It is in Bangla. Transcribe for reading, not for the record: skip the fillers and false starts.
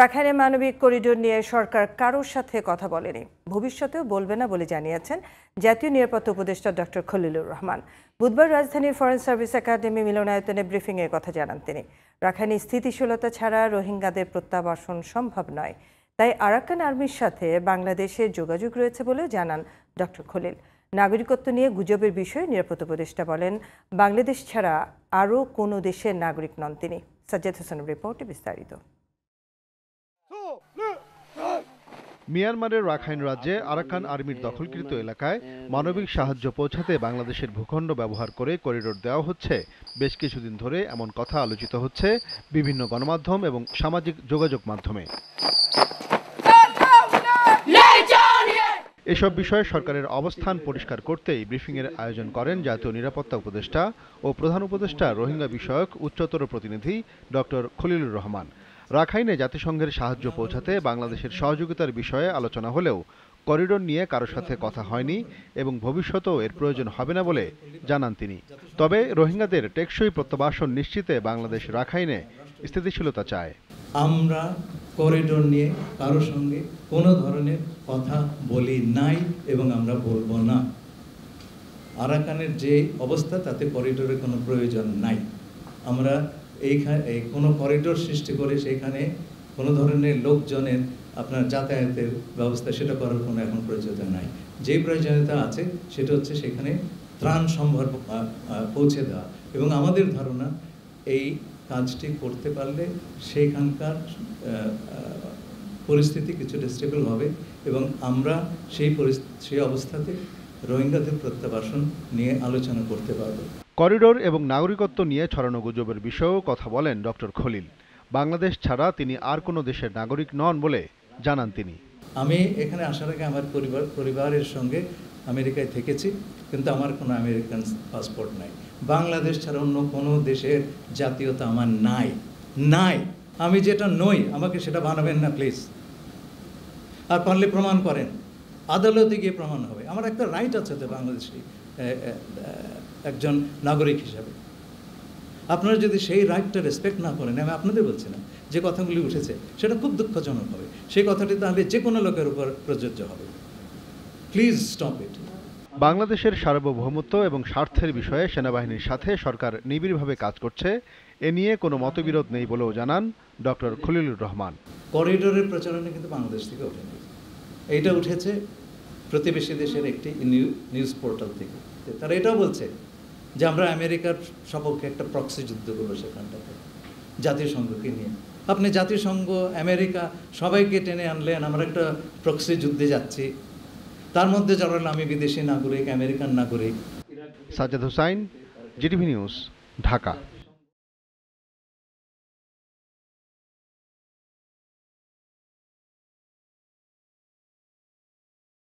রাখাইনে মানবিক করিডোর নিয়ে সরকার কারোর সাথে কথা বলেনি, ভবিষ্যতেও বলবে না বলে জানিয়েছেন জাতীয় নিরাপত্তা উপদেষ্টা ডক্টর খলিলুর রহমান। বুধবার রাজধানীর ফরেন সার্ভিস একাডেমি মিলনায়তনে ব্রিফিংয়ে কথা জানান তিনি। রাখাইনে স্থিতিশীলতা ছাড়া রোহিঙ্গাদের প্রত্যাবাসন সম্ভব নয়, তাই আরাকান আর্মির সাথে বাংলাদেশের যোগাযোগ রয়েছে বলেও জানান ডক্টর খলিল। নাগরিকত্ব নিয়ে গুজবের বিষয়ে নিরাপত্তা উপদেষ্টা বলেন, বাংলাদেশ ছাড়া আরও কোনো দেশের নাগরিক নন তিনি। সাজ্জাদ হোসেনের রিপোর্টে বিস্তারিত। মিয়ানমারের রাখাইন রাজ্যে আরাকান আর্মির দখলকৃত এলাকায় মানবিক সাহায্য পৌঁছাতে বাংলাদেশের ভূখণ্ড ব্যবহার করে করিডোর দেওয়া হচ্ছে। বেশ কিছুদিন ধরে এমন কথা আলোচিত হচ্ছে বিভিন্ন গণমাধ্যম এবং সামাজিক যোগাযোগ মাধ্যমে। এসব বিষয়ে সরকারের অবস্থান পরিষ্কার করতেই ব্রিফিংয়ের আয়োজন করেন জাতীয় নিরাপত্তা উপদেষ্টা ও প্রধান উপদেষ্টা রোহিঙ্গা বিষয়ক উচ্চতর প্রতিনিধি ডক্টর খলিলুর রহমান। রাখাইনে জাতিসংঘের সাহায্য পৌঁছাতে বাংলাদেশের সহযোগিতার বিষয়ে আলোচনা হলেও করিডোর নিয়ে কারোর সাথে কথা হয়নি এবং ভবিষ্যতেও এর প্রয়োজন হবে না বলে জানান তিনি। তবে রোহিঙ্গাদের টেকসই প্রত্যাবাসন নিশ্চিতে বাংলাদেশ রাখাইনে স্থিতিশীলতা চায়। আমরা করিডোর নিয়ে কারোর সঙ্গে কোনো ধরনের কথা বলি নাই এবং আমরা বলবো না। আরাকানের যে অবস্থা তাতে করিডোরের কোনো প্রয়োজন নাই। আমরা কোনো করিডোর সৃষ্টি করে সেখানে কোনো ধরনের লোকজনের আপনার যাতায়াতের ব্যবস্থা সেটা করার কোনো এখন প্রয়োজনীয়তা নাই। যে প্রয়োজনীয়তা আছে সেটা হচ্ছে সেখানে ত্রাণ সম্ভার পৌঁছে দেওয়া, এবং আমাদের ধারণা এই কাজটি করতে পারলে সেইখানকার পরিস্থিতি কিছুটা স্টেবল হবে এবং আমরা সেই অবস্থাতে রোহিঙ্গাদের প্রত্যাবাসন নিয়ে আলোচনা করতে পারব। করিডোর এবং নাগরিকত্ব নিয়ে ছড়ানো গুজবের বিষয়েও কথা বলেন ডক্টর খলিল। বাংলাদেশ ছাড়া তিনি আর কোনো দেশের নাগরিক নন বলে জানান তিনি। আমি এখানে আসার আগে আমার পরিবারের সঙ্গে আমেরিকায় থেকেছি, কিন্তু আমার কোনো আমেরিকান পাসপোর্ট নাই। বাংলাদেশ ছাড়া অন্য কোনো দেশের জাতীয়তা আমার নাই। আমি যেটা নই আমাকে সেটা বানাবেন না প্লিজ। আর পারলে প্রমাণ করেন, আদালতে গিয়ে প্রমাণ হবে। আমার একটা রাইট আছে তো বাংলাদেশি একজন নাগরিক হিসাবে। আপনারা যদি সেই রাইটটা রেসপেক্ট না করেন, আমি আপনাদের বলছি না, যে কথাগুলি উঠেছে সেটা খুব দুঃখজনক হবে। সেই কথাটি তাহলে যে কোনো লোকের উপর প্রযোজ্য হবে। Please stop it. বাংলাদেশের সার্বভৌমত্ব এবং স্বার্থের বিষয়ে সেনাবাহিনীর সাথে সরকার নিবিড়ভাবে কাজ করছে, এ নিয়ে কোনো মতবিরোধ নেই বলেও জানান ডক্টর খলিলুর রহমান। করিডোরের প্রচারণা কিন্তু বাংলাদেশ থেকে ওঠেনি, এইটা উঠেছে প্রতিবেশী দেশের একটি নিউজ পোর্টাল থেকে। তারা এটাও বলছে যে আমরা আমেরিকার সপক্ষে একটা প্রক্সি যুদ্ধ করবো সেখানটাতে জাতিসংঘকে নিয়ে। আপনি জাতিসংঘ, আমেরিকা সবাইকে টেনে আনলেন, আমরা একটা প্রক্সি যুদ্ধে যাচ্ছি। তার মধ্যে জড়াল আমি বিদেশি নাগরিক, আমেরিকান নাগরিক। Sajjad Hossain, GTV news, Dhaka.